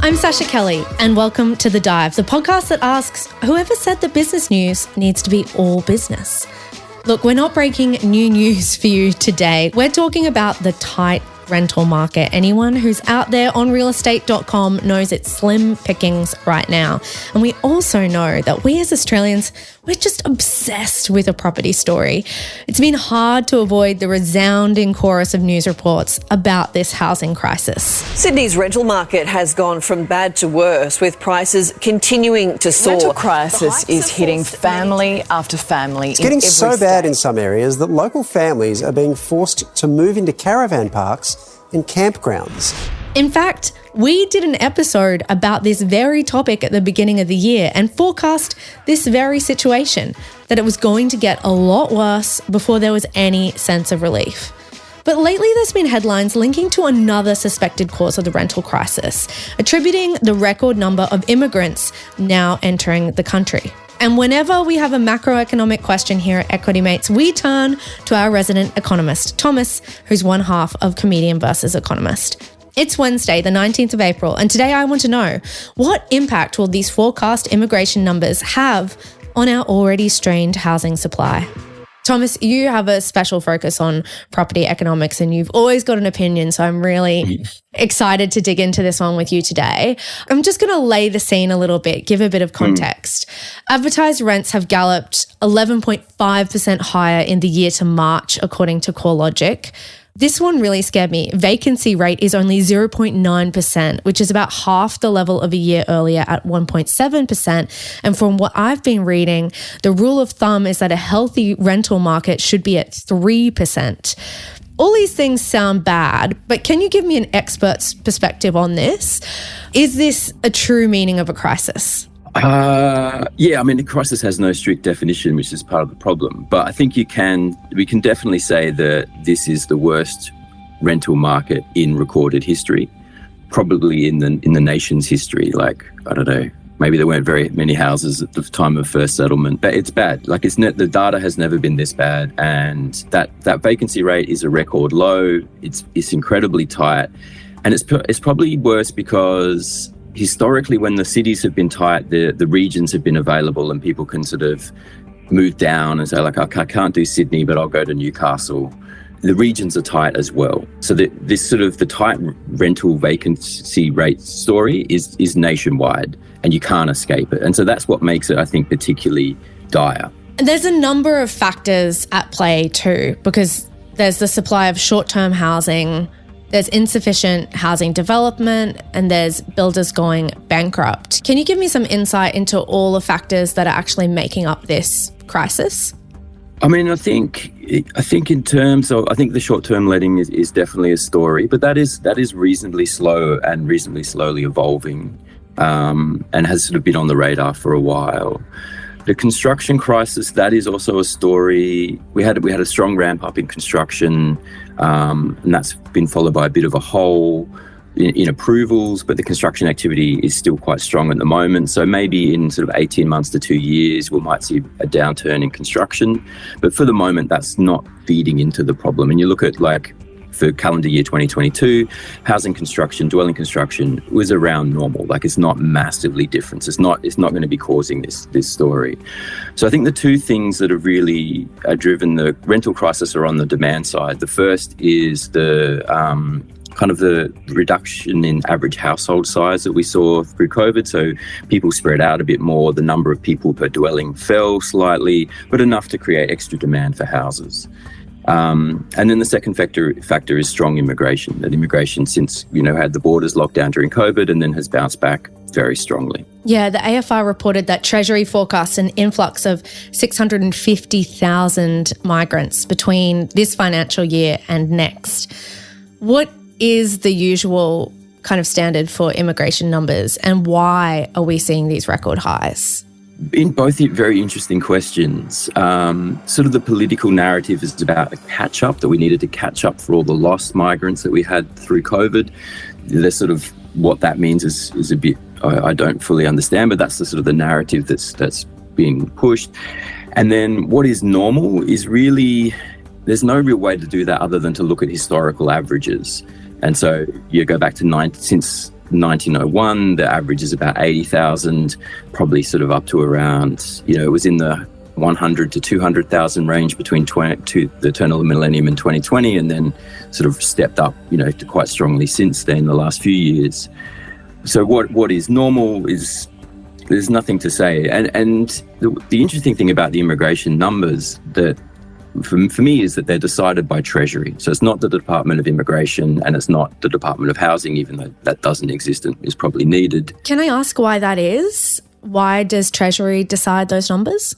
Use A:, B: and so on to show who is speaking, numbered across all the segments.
A: I'm Sasha Kelly, and welcome to The Dive, the podcast that asks whoever said that business news needs to be all business. Look, we're not breaking new news for you today. We're talking about the tight rental market. Anyone who's out there on realestate.com knows it's slim pickings right now. And we also know that we as Australians, we're just obsessed with a property story. It's been hard to avoid the resounding chorus of news reports about this housing crisis.
B: Sydney's rental market has gone from bad to worse, with prices continuing to soar.
C: Rental crisis is hitting family after family.
D: It's getting so bad in some areas that local families are being forced to move into caravan parks and campgrounds.
A: In fact, we did an episode about this very topic at the beginning of the year and forecast this very situation, that it was going to get a lot worse before there was any sense of relief. But lately there's been headlines linking to another suspected cause of the rental crisis, attributing the record number of immigrants now entering the country. And whenever we have a macroeconomic question here at Equity Mates, we turn to our resident economist, Thomas, who's one half of Comedian versus Economist. It's Wednesday, the 19th of April, and today I want to know, what impact will these forecast immigration numbers have on our already strained housing supply? Thomas, you have a special focus on property economics and you've always got an opinion, so I'm really excited to dig into this one with you today. I'm just going to lay the scene a little bit, give a bit of context. Advertised rents have galloped 11.5% higher in the year to March, according to CoreLogic. This one really scared me. Vacancy rate is only 0.9%, which is about half the level of a year earlier at 1.7%. And from what I've been reading, the rule of thumb is that a healthy rental market should be at 3%. All these things sound bad, but can you give me an expert's perspective on this? Is this a true meaning of a crisis?
E: Yeah, I mean, the crisis has no strict definition, which is part of the problem. But I think we can definitely say that this is the worst rental market in recorded history, probably in the nation's history. Like, I don't know, maybe there weren't very many houses at the time of first settlement, but it's bad. Like, the data has never been this bad, and that vacancy rate is a record low. It's incredibly tight, and it's probably worse because historically, when the cities have been tight, the regions have been available and people can sort of move down and say, like, I can't do Sydney, but I'll go to Newcastle. The regions are tight as well. So this sort of the tight rental vacancy rate story is nationwide and you can't escape it. And so that's what makes it, I think, particularly dire.
A: There's a number of factors at play too, because there's the supply of short-term housing, there's insufficient housing development, and there's builders going bankrupt. Can you give me some insight into all the factors that are actually making up this crisis?
E: I mean, I think in terms of, I think the short-term letting is definitely a story, but that is reasonably slow and reasonably slowly evolving, and has sort of been on the radar for a while. The construction crisis, that is also a story. We had a strong ramp up in construction, and that's been followed by a bit of a hole in approvals, but the construction activity is still quite strong at the moment. So maybe in sort of 18 months to 2 years, we might see a downturn in construction. But for the moment, that's not feeding into the problem. And you look at, like, for calendar year 2022, housing construction, dwelling construction was around normal. Like, it's not massively different. It's not going to be causing this story. So I think the two things that have really driven the rental crisis are on the demand side. The first is the kind of the reduction in average household size that we saw through COVID. So people spread out a bit more. The number of people per dwelling fell slightly, but enough to create extra demand for houses. And then the second factor is strong immigration. That immigration since, had the borders locked down during COVID and then has bounced back very strongly.
A: Yeah, the AFR reported that Treasury forecasts an influx of 650,000 migrants between this financial year and next. What is the usual kind of standard for immigration numbers, and why are we seeing these record highs?
E: In both very interesting questions. Sort of the political narrative is about a catch-up, that we needed to catch up for all the lost migrants that we had through COVID. There's sort of what that means is a bit, I don't fully understand, but that's the sort of the narrative that's being pushed. And then what is normal is really, there's no real way to do that other than to look at historical averages. And so you go back to since 1901, the average is about 80,000, probably sort of up to around, it was in the 100 to 200,000 range between the turn of the millennium and 2020, and then sort of stepped up, to quite strongly since then, the last few years. So what is normal is, there's nothing to say. And the interesting thing about the immigration numbers that for me is that they're decided by Treasury. So it's not the Department of Immigration and it's not the Department of Housing, even though that doesn't exist and is probably needed.
A: Can I ask why that is? Why does Treasury decide those numbers?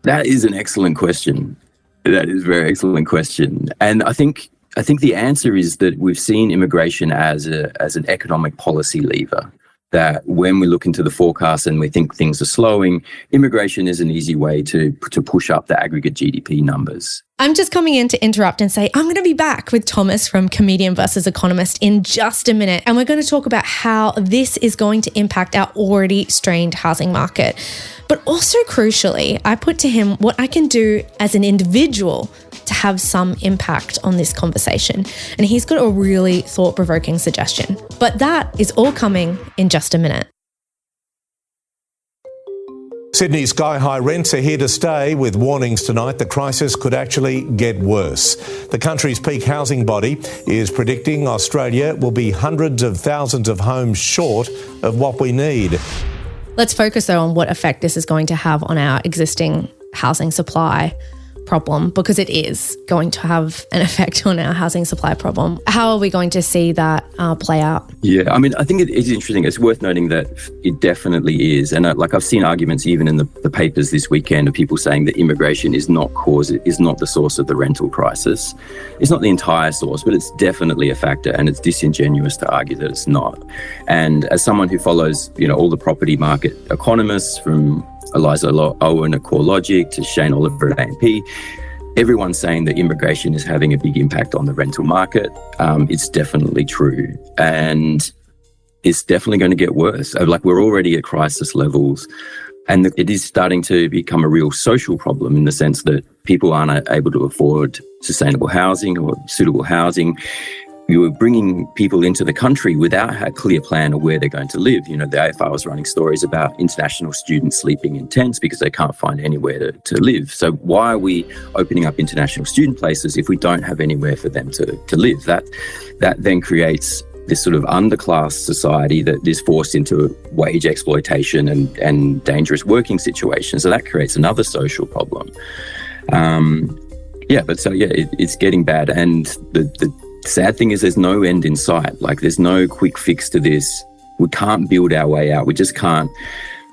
E: That is an excellent question. That is a very excellent question. And I think the answer is that we've seen immigration as an economic policy lever. That when we look into the forecast and we think things are slowing, immigration is an easy way to push up the aggregate GDP numbers.
A: I'm just coming in to interrupt and say I'm going to be back with Thomas from Comedian versus Economist in just a minute. And we're going to talk about how this is going to impact our already strained housing market. But also crucially, I put to him what I can do as an individual to have some impact on this conversation. And he's got a really thought-provoking suggestion. But that is all coming in just a minute.
F: Sydney's sky-high rents are here to stay, with warnings tonight the crisis could actually get worse. The country's peak housing body is predicting Australia will be hundreds of thousands of homes short of what we need.
A: Let's focus, though, on what effect this is going to have on our existing housing supply problem, because it is going to have an effect on our housing supply problem. How are we going to see that play out? Yeah,
E: I mean, I think it's interesting. It's worth noting that it definitely is. And I've seen arguments even in the papers this weekend of people saying that immigration is not the source of the rental crisis. It's not the entire source, but it's definitely a factor, and it's disingenuous to argue that it's not. And as someone who follows, all the property market economists, from Eliza Owen at CoreLogic to Shane Oliver at AMP, everyone's saying that immigration is having a big impact on the rental market. It's definitely true. And it's definitely going to get worse. We're already at crisis levels. And it is starting to become a real social problem, in the sense that people aren't able to afford sustainable housing or suitable housing. We were bringing people into the country without a clear plan of where they're going to live. The AFR was running stories about international students sleeping in tents because they can't find anywhere to live. So why are we opening up international student places if we don't have anywhere for them to live? That then creates this sort of underclass society that is forced into wage exploitation and dangerous working situations. So that creates another social problem. It's getting bad. And the sad thing is there's no end in sight. There's no quick fix to this. We can't build our way out. We just can't.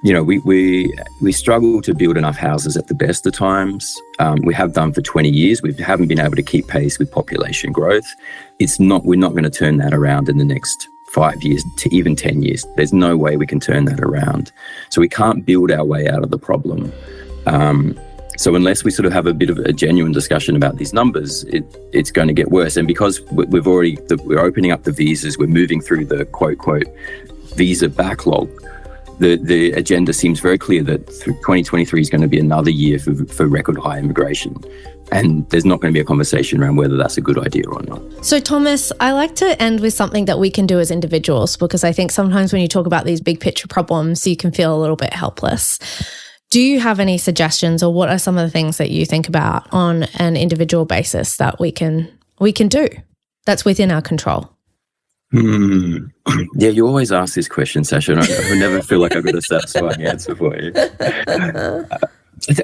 E: We struggle to build enough houses at the best of times. We have done for 20 years. We haven't been able to keep pace with population growth. We're not going to turn that around in the next 5 years to even 10 years. There's no way we can turn that around. So we can't build our way out of the problem. So unless we sort of have a bit of a genuine discussion about these numbers, it's going to get worse. And because we're opening up the visas, we're moving through the quote visa backlog, the agenda seems very clear that 2023 is going to be another year for record high immigration. And there's not going to be a conversation around whether that's a good idea or not.
A: So, Thomas, I like to end with something that we can do as individuals, because I think sometimes when you talk about these big picture problems, you can feel a little bit helpless. Do you have any suggestions, or what are some of the things that you think about on an individual basis that we can do that's within our control?
E: Yeah, you always ask this question, Sasha, and I never feel like I've got a satisfying answer for you.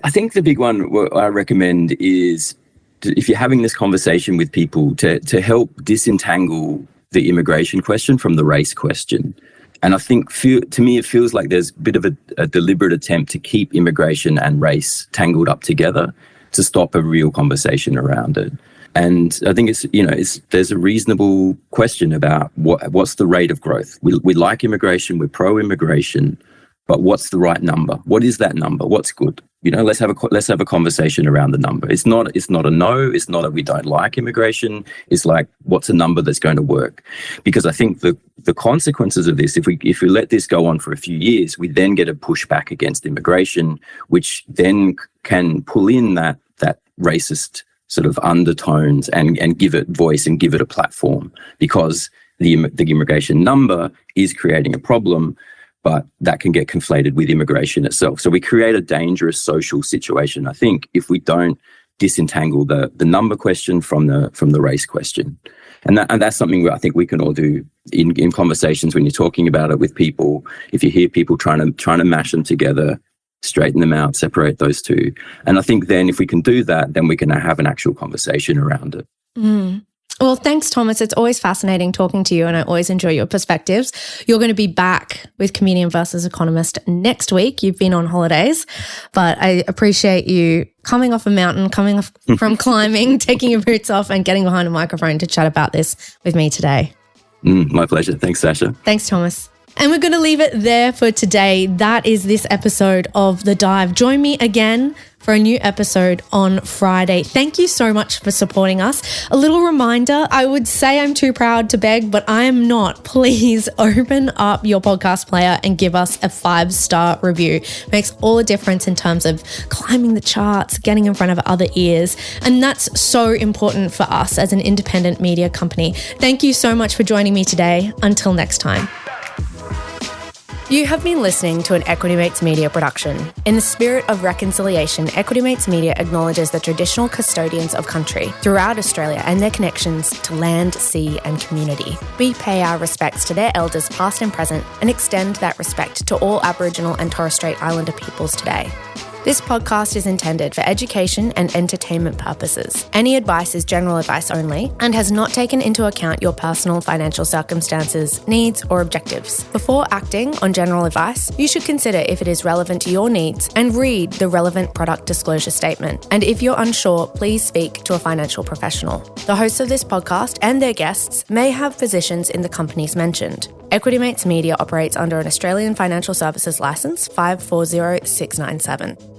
E: I think the big one I recommend is, if you're having this conversation with people, to help disentangle the immigration question from the race question. And I think, to me, it feels like there's a bit of a deliberate attempt to keep immigration and race tangled up together to stop a real conversation around it. And I think there's a reasonable question about what's the rate of growth. We like immigration, we're pro-immigration, but what's the right number? What is that number? What's good? Let's have a conversation around the number. It's not a no. It's not that we don't like immigration. It's like, what's a number that's going to work? Because I think the consequences of this, if we let this go on for a few years, we then get a pushback against immigration, which then can pull in that racist sort of undertones and give it voice and give it a platform, because the immigration number is creating a problem, but that can get conflated with immigration itself. So we create a dangerous social situation, I think, if we don't disentangle the number question from the race question. And that's something where I think we can all do in conversations when you're talking about it with people. If you hear people trying to mash them together, straighten them out, separate those two. And I think then if we can do that, then we can have an actual conversation around it.
A: Well, thanks, Thomas. It's always fascinating talking to you, and I always enjoy your perspectives. You're going to be back with Comedian versus Economist next week. You've been on holidays, but I appreciate you coming off a mountain, coming off from climbing, taking your boots off and getting behind a microphone to chat about this with me today.
E: My pleasure. Thanks, Sasha.
A: Thanks, Thomas. And we're going to leave it there for today. That is this episode of The Dive. Join me again for a new episode on Friday. Thank you so much for supporting us. A little reminder, I would say I'm too proud to beg, but I am not. Please open up your podcast player and give us a 5-star review. Makes all the difference in terms of climbing the charts, getting in front of other ears. And that's so important for us as an independent media company. Thank you so much for joining me today. Until next time. You have been listening to an Equity Mates Media production. In the spirit of reconciliation, Equity Mates Media acknowledges the traditional custodians of country throughout Australia and their connections to land, sea and community. We pay our respects to their elders past and present and extend that respect to all Aboriginal and Torres Strait Islander peoples today. This podcast is intended for education and entertainment purposes. Any advice is general advice only and has not taken into account your personal financial circumstances, needs, or objectives. Before acting on general advice, you should consider if it is relevant to your needs and read the relevant product disclosure statement. And if you're unsure, please speak to a financial professional. The hosts of this podcast and their guests may have positions in the companies mentioned. Equity Mates Media operates under an Australian Financial Services Licence 540697.